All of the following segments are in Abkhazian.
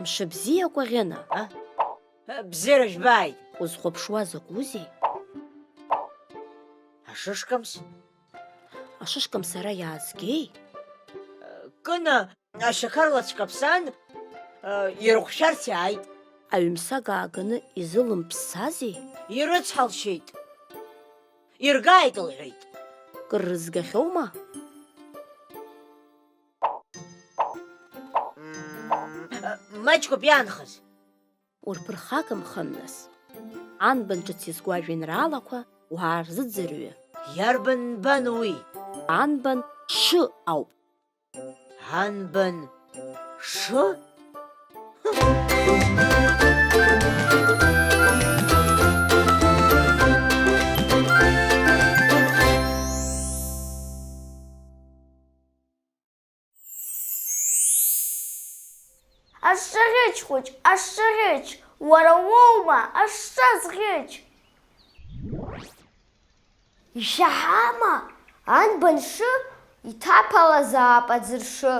Мшыбзиа Кәаӷьына, Бзиара жәбааит. узхәаԥшуа закәызеи? Ашышкамс? Ашышкамс сара иаазгеи? Кына ашьақар каԥсан ирыхәшәарц иааит. Аҩымсага ааганы изылымԥсазеи? Ирыцҳалшьеит. Иргааит лҳәеит. Кыр рызгахьоума? Маҷкоуп иаанхаз. Урԥырхагамхан нас. Анбан ҿыц изку ажәеинраалақәа уаарзыӡырҩы. Иарбан бан уи? Анбан шы ауп. Анбан шы? Ашшаӷьыч хәыҷ, ашшаӷьыч, уара уоума, ашша зӷьыч? Ишәаҳама, анбан шы, иҭаԥалазаап аӡыршы,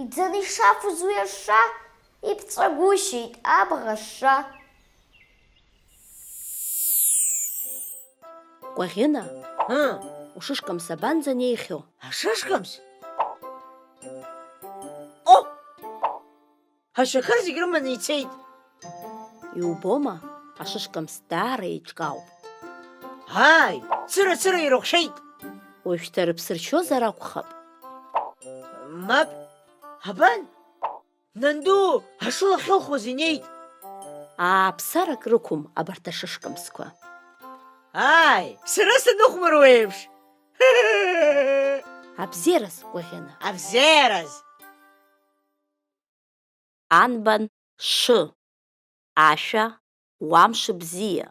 иӡаны ишафоз уи ашша, иԥҵәагәышьеит абӷа шша. Кәаӷьына, ушышкамс абанӡа неихьоу? Ашышкамс? Ашьақар зегь рыманы ицеит. Иубома, ашышкамс даара еиҿкаауп. Ааи, цыра-цыра ирыхәшәеит. Уажәшьҭа рыԥсыршьозар акәхап. Мап, абан, нанду ашылахьылхуаз инеит. Ааԥсарак рықәым абарҭ ашышкамсқәа. Ааи, сара саныхәмаруа еиԥш. Абзиараз, Кәаӷьына. Абзиараз. Анбан шы, ашәа, уамш бзиа.